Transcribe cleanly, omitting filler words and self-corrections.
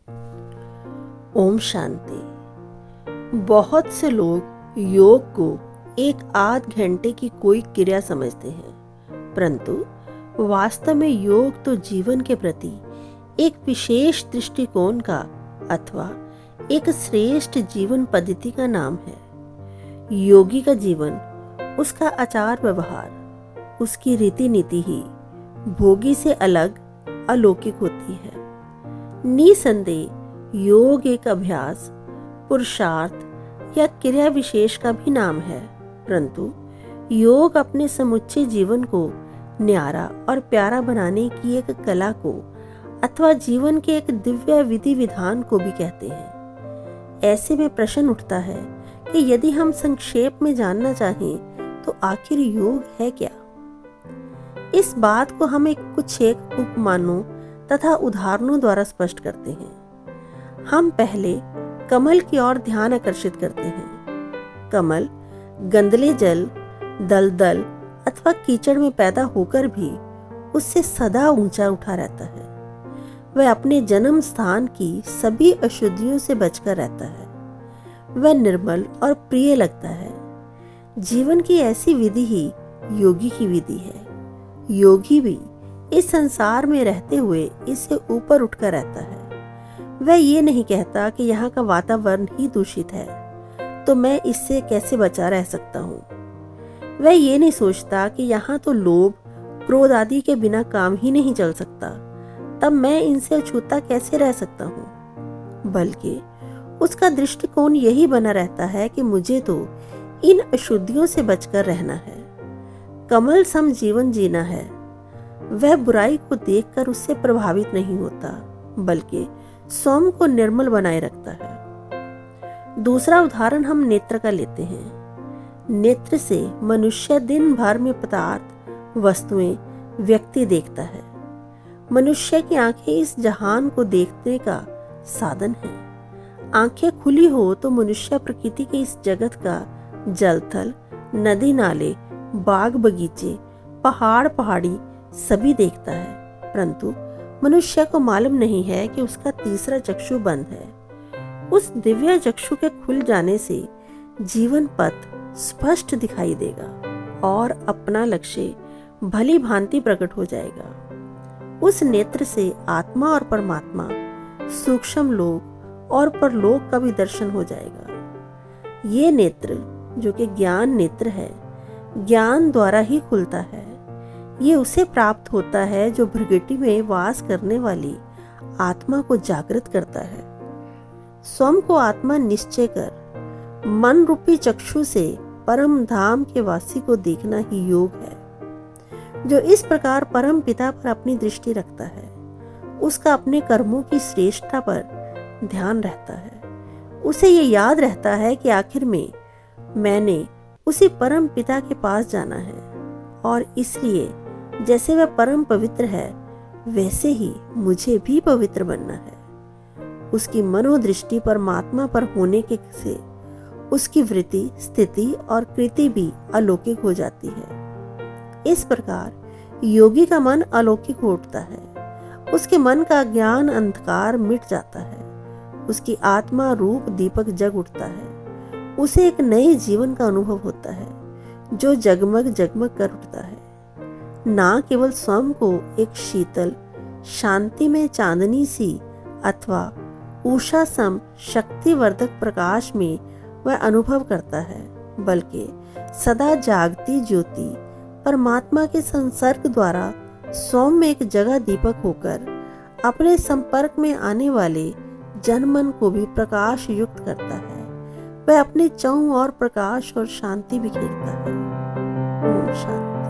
ओम शांति। बहुत से लोग योग को एक आध घंटे की कोई क्रिया समझते हैं, परंतु वास्तव में योग तो जीवन के प्रति एक विशेष दृष्टिकोण का अथवा एक श्रेष्ठ जीवन पद्धति का नाम है। योगी का जीवन, उसका आचार व्यवहार, उसकी रीति नीति ही भोगी से अलग अलौकिक होती है। निसंदेह योग एक अभ्यास, पुरुषार्थ या क्रिया विशेष का भी नाम है, परंतु योग अपने समुच्चय जीवन को न्यारा और प्यारा बनाने की एक कला को अथवा जीवन के एक दिव्य विधि विधान को भी कहते हैं। ऐसे में प्रश्न उठता है कि यदि हम संक्षेप में जानना चाहें तो आखिर योग है क्या? इस बात को हम कुछ उपमानों तथा उदाहरणों द्वारा स्पष्ट करते हैं। हम पहले कमल की ओर ध्यान आकर्षित करते हैं। कमल गंदले जल, दलदल अथवा कीचड़ में पैदा होकर भी उससे सदा ऊंचा उठा रहता है। वह अपने जन्म स्थान की सभी अशुद्धियों से बचकर रहता है। वह निर्मल और प्रिय लगता है। जीवन की ऐसी विधि ही योगी की विधि है। योगी भी इस संसार में रहते हुए इससे ऊपर उठकर रहता है। वह ये नहीं कहता कि यहाँ का वातावरण ही दूषित है तो मैं इससे कैसे बचा रह सकता हूँ। वह ये नहीं सोचता कि यहाँ तो लोभ, क्रोध आदि के बिना काम ही नहीं चल सकता, तब मैं इनसे अछूता कैसे रह सकता हूँ। बल्कि उसका दृष्टिकोण यही बना रहता है कि मुझे तो इन अशुद्धियों से बचकर रहना है, कमल सम जीवन जीना है। वह बुराई को देखकर उससे प्रभावित नहीं होता, बल्कि स्वयं को निर्मल बनाए रखता है। दूसरा उदाहरण हम नेत्र का लेते हैं। नेत्र से मनुष्य दिन भर में पदार्थ, वस्तुएं, व्यक्ति देखता है। मनुष्य की आंखें इस जहान को देखने का साधन है। आंखें खुली हो तो मनुष्य प्रकृति के इस जगत का जलथल, नदी नाले, बाग बगीचे, पहाड़ पहाड़ी सभी देखता है, परंतु मनुष्य को मालूम नहीं है कि उसका तीसरा चक्षु बंद है। उस दिव्य चक्षु के खुल जाने से जीवन पथ स्पष्ट दिखाई देगा और अपना लक्ष्य भली भांति प्रकट हो जाएगा। उस नेत्र से आत्मा और परमात्मा, सूक्ष्म लोक और परलोक का भी दर्शन हो जाएगा। ये नेत्र जो कि ज्ञान नेत्र है, ज्ञान द्वारा ही खुलता है। ये उसे प्राप्त होता है जो भृगुटी में वास करने वाली आत्मा को जागृत करता है। स्वयं को आत्मा निश्चय कर मन रूपी चक्षु से परम धाम के वासी को देखना ही योग है। जो इस प्रकार परम पिता पर अपनी दृष्टि रखता है, उसका अपने कर्मों की श्रेष्ठता पर ध्यान रहता है। उसे ये याद रहता है कि आखिर में मैंने उसी परम पिता के पास जाना है और इसलिए जैसे वह परम पवित्र है वैसे ही मुझे भी पवित्र बनना है। उसकी मनोदृष्टि परमात्मा पर होने के से उसकी वृत्ति, स्थिति और कृति भी अलौकिक हो जाती है। इस प्रकार योगी का मन अलौकिक हो उठता है। उसके मन का ज्ञान अंधकार मिट जाता है। उसकी आत्मा रूप दीपक जग उठता है। उसे एक नए जीवन का अनुभव होता है जो जगमग जगमग कर उठता है। ना केवल स्वयं को एक शीतल शांति में चांदनी सी अथवा उषा सम शक्तिवर्धक प्रकाश में वह अनुभव करता है, बल्कि सदा जागती ज्योति परमात्मा के संसर्ग द्वारा स्वयं में एक जगह दीपक होकर अपने संपर्क में आने वाले जनमन को भी प्रकाश युक्त करता है। वह अपने चौं और प्रकाश और शांति बिखेरता है। ओम शांति।